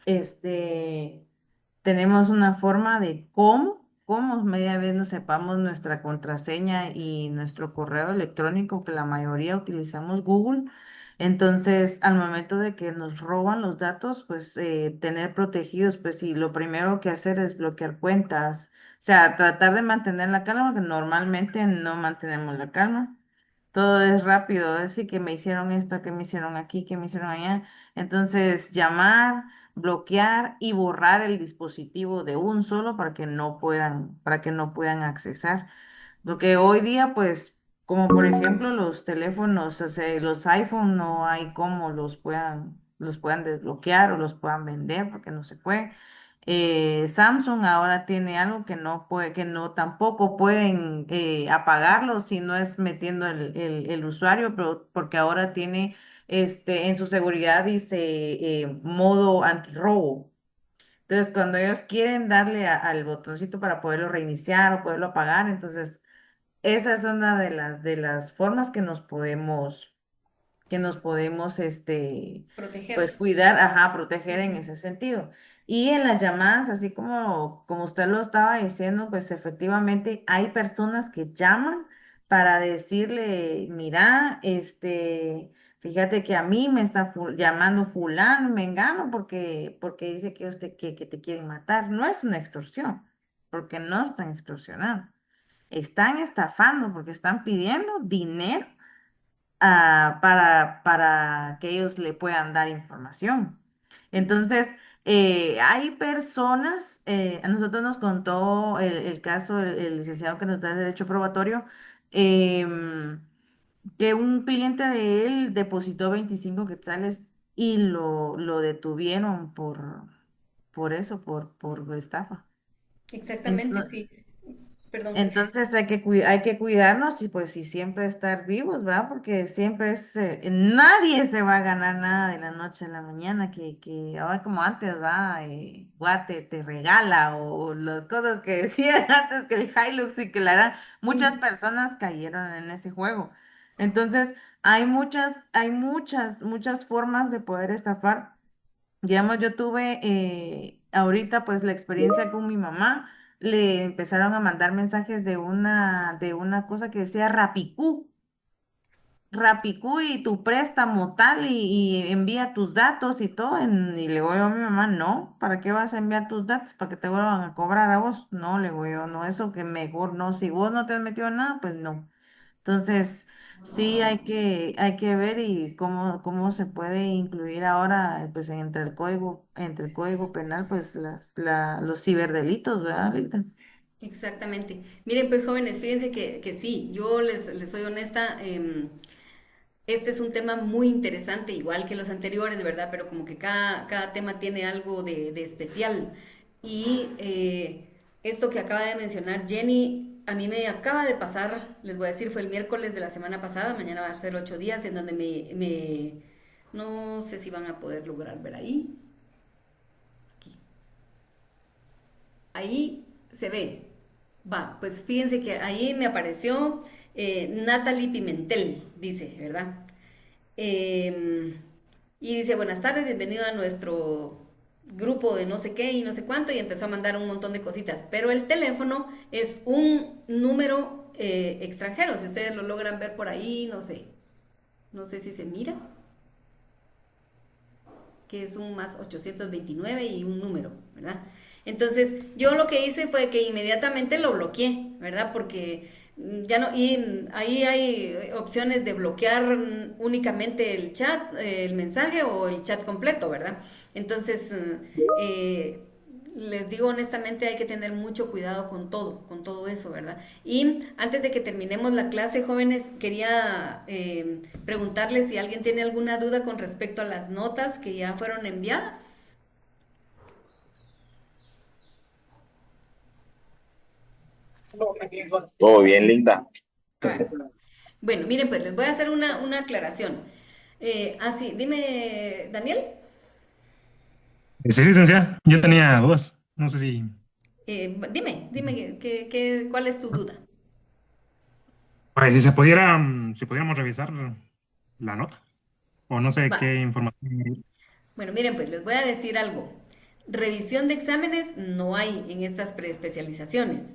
este, tenemos una forma de cómo media vez nos sepamos nuestra contraseña y nuestro correo electrónico, que la mayoría utilizamos Google. Entonces, al momento de que nos roban los datos, pues tener protegidos, pues sí, lo primero que hacer es bloquear cuentas, o sea, tratar de mantener la calma, porque normalmente no mantenemos la calma. Todo es rápido, así que me hicieron esto, que me hicieron aquí, que me hicieron allá. Entonces, llamar, bloquear y borrar el dispositivo de un solo para que no puedan accesar. Porque hoy día, pues, como por ejemplo los teléfonos, o sea, los iPhone no hay cómo los puedan desbloquear o los puedan vender porque no se puede. Samsung ahora tiene algo que no puede, que no tampoco pueden apagarlo si no es metiendo el usuario, pero porque ahora tiene en su seguridad dice modo antirrobo. Entonces, cuando ellos quieren darle al botoncito para poderlo reiniciar o poderlo apagar, entonces esa es una de las formas que nos podemos, pues Proteger. cuidar, ajá, proteger en Ujú. ese sentido. Y en las llamadas, así como usted lo estaba diciendo, pues efectivamente hay personas que llaman para decirle, mira, fíjate que a mí me está llamando fulano, mengano, porque dice que, usted, que te quieren matar. No es una extorsión, porque no están extorsionando. Están estafando porque están pidiendo dinero para que ellos le puedan dar información. Entonces, hay personas, a nosotros nos contó el caso, el licenciado que nos da el derecho probatorio, em, que un cliente de él depositó 25 quetzales y lo detuvieron por eso, por estafa. Exactamente, sí. Perdón. Entonces hay que cuidarnos y pues y siempre estar vivos, ¿verdad? Porque siempre nadie se va a ganar nada de la noche a la mañana, que ahora como antes, va, Guate te regala o las cosas que decían antes que el Hilux y que la harán, muchas Ujú. personas cayeron en ese juego. Entonces muchas formas de poder estafar. Digamos, yo tuve ahorita pues la experiencia con mi mamá, le empezaron a mandar mensajes de una cosa que decía Rapicú, Rapicú y tu préstamo tal y envía tus datos y todo. Y le digo yo a mi mamá, no, ¿para qué vas a enviar tus datos? ¿Para que te vuelvan a cobrar a vos? No, le digo yo, no, eso que mejor no, si vos no te has metido en nada, pues no. Entonces, sí hay que ver y cómo se puede incluir ahora, pues entre el código penal, pues los ciberdelitos, ¿verdad, Rita? Exactamente. Miren, pues jóvenes, fíjense que sí, yo les soy honesta, este es un tema muy interesante, igual que los anteriores, ¿verdad? Pero como que cada tema tiene algo de especial. Y esto que acaba de mencionar Jenny, a mí me acaba de pasar, les voy a decir, fue el miércoles de la semana pasada, mañana va a ser 8 días, en donde no sé si van a poder lograr ver ahí. Aquí. Ahí se ve. Va, pues fíjense que ahí me apareció Natalie Pimentel, dice, ¿verdad? Eh, y dice, buenas tardes, bienvenido a nuestro grupo de no sé qué y no sé cuánto, y empezó a mandar un montón de cositas. Pero el teléfono es un número extranjero, si ustedes lo logran ver por ahí, no sé si se mira, que es un más 829 y un número, ¿verdad? Entonces, yo lo que hice fue que inmediatamente lo bloqueé, ¿verdad? Porque ya no, y ahí hay opciones de bloquear únicamente el chat, el mensaje o el chat completo, ¿verdad? Entonces, les digo honestamente, hay que tener mucho cuidado con todo eso, ¿verdad? Y antes de que terminemos la clase, jóvenes, quería preguntarles si alguien tiene alguna duda con respecto a las notas que ya fueron enviadas. Todo bien, Linda. Ah, bueno, miren, pues les voy a hacer una aclaración. Sí, dime, Daniel, Sí, licenciada, yo tenía dudas. No sé si, dime, ¿cuál es tu duda? por ahí, si se pudiera, si pudiéramos revisar la nota, o no sé Va. qué información. Bueno, miren, pues les voy a decir algo. Revisión de exámenes no hay en estas preespecializaciones.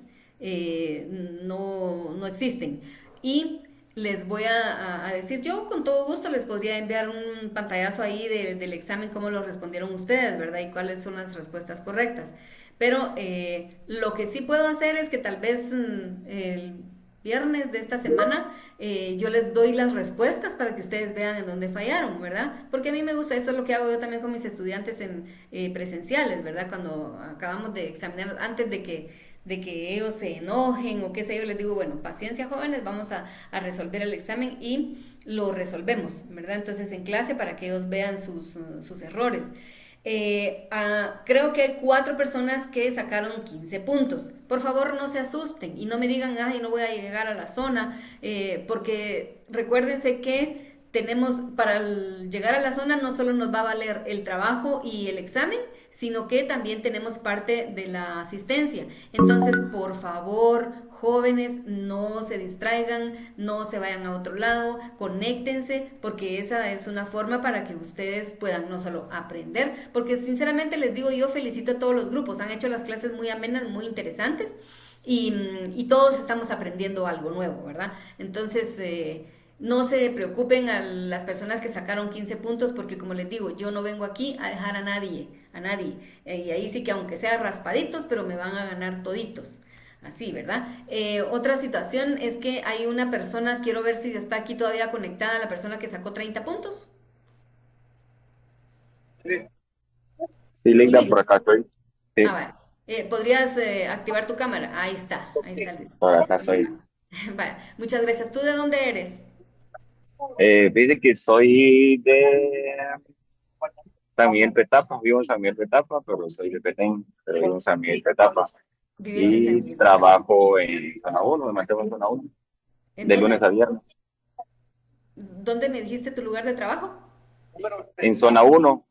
No existen. Y les voy a decir, yo con todo gusto les podría enviar un pantallazo ahí del examen, cómo lo respondieron ustedes, ¿verdad? Y cuáles son las respuestas correctas. Pero lo que sí puedo hacer es que tal vez el viernes de esta semana yo les doy las respuestas para que ustedes vean en dónde fallaron, ¿verdad? Porque a mí me gusta, eso es lo que hago yo también con mis estudiantes en presenciales, ¿verdad? Cuando acabamos de examinar, antes de que ellos se enojen o qué sé yo, les digo, bueno, paciencia jóvenes, vamos a resolver el examen y lo resolvemos, ¿verdad? Entonces en clase para que ellos vean sus errores. Creo que hay 4 personas que sacaron 15 puntos. Por favor, no se asusten y no me digan, ay, no voy a llegar a la zona, porque recuérdense que para llegar a la zona no solo nos va a valer el trabajo y el examen, sino que también tenemos parte de la asistencia. Entonces, por favor, jóvenes, no se distraigan, no se vayan a otro lado, conéctense, porque esa es una forma para que ustedes puedan no solo aprender, porque sinceramente les digo, yo felicito a todos los grupos, han hecho las clases muy amenas, muy interesantes, y todos estamos aprendiendo algo nuevo, ¿verdad? Entonces, No se preocupen a las personas que sacaron 15 puntos porque como les digo, yo no vengo aquí a dejar a nadie, a nadie. Y ahí sí que aunque sea raspaditos, pero me van a ganar toditos. Así, ¿verdad? Otra situación es que hay una persona, quiero ver si está aquí todavía conectada la persona que sacó 30 puntos. Sí, Leida, Luis. por acá estoy. Ah, Sí, vale. ¿Podrías activar tu cámara? Ahí está Luis. por acá estoy. Vale, muchas gracias. ¿Tú de dónde eres? Dice que soy de San Miguel Petapa, vivo en San Miguel Petapa, pero soy de Petén, pero vivo en San Miguel Petapa. Vives en San Y Miguel Petapa. trabajo en zona uno, me mantengo en zona uno, ¿En de lunes dónde? a viernes. ¿Dónde me dijiste tu lugar de trabajo? En zona uno,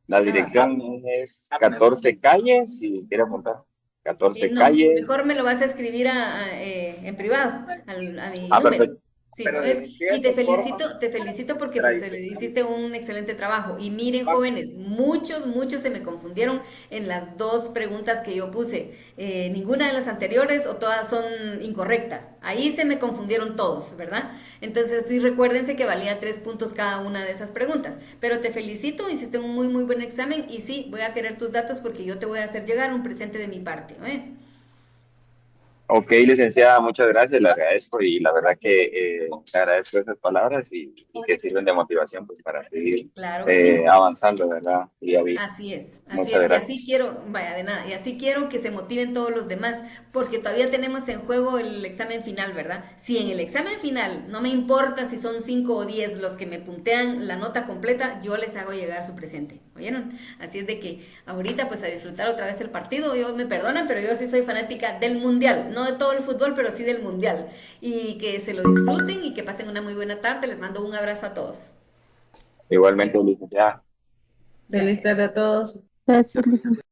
la Ah, va. dirección es 14 calles, si quiere apuntar. 14 No, calles. mejor me lo vas a escribir en privado, a mi Ah, número. perfecto. Sí, ¿ves? Y te felicito porque pues le hiciste un excelente trabajo. Y miren, jóvenes, muchos se me confundieron en las dos preguntas que yo puse. Ninguna de las anteriores o todas son incorrectas. Ahí se me confundieron todos, ¿verdad? Entonces sí recuérdense que valía 3 puntos cada una de esas preguntas. Pero te felicito, hiciste un muy buen examen y sí, voy a querer tus datos porque yo te voy a hacer llegar un presente de mi parte, ¿ves? Ok, licenciada, muchas gracias, le agradezco y la verdad que le agradezco esas palabras y que sirven de motivación pues para seguir Claro que sí. avanzando, ¿verdad? Día a día. Así Muchas es, y así gracias. quiero, vaya, de nada, y así quiero que se motiven todos los demás, porque todavía tenemos en juego el examen final, ¿verdad? Si en el examen final no me importa si son 5 o 10 los que me puntean la nota completa, yo les hago llegar su presente, ¿oyeron? Así es de que ahorita pues a disfrutar otra vez el partido, yo me perdonan, pero yo sí soy fanática del mundial, no de todo el fútbol, pero sí del mundial, y que se lo disfruten y que pasen una muy buena tarde, les mando un abrazo a todos. Igualmente, licenciada. Feliz Gracias. tarde a todos. Gracias, licenciada.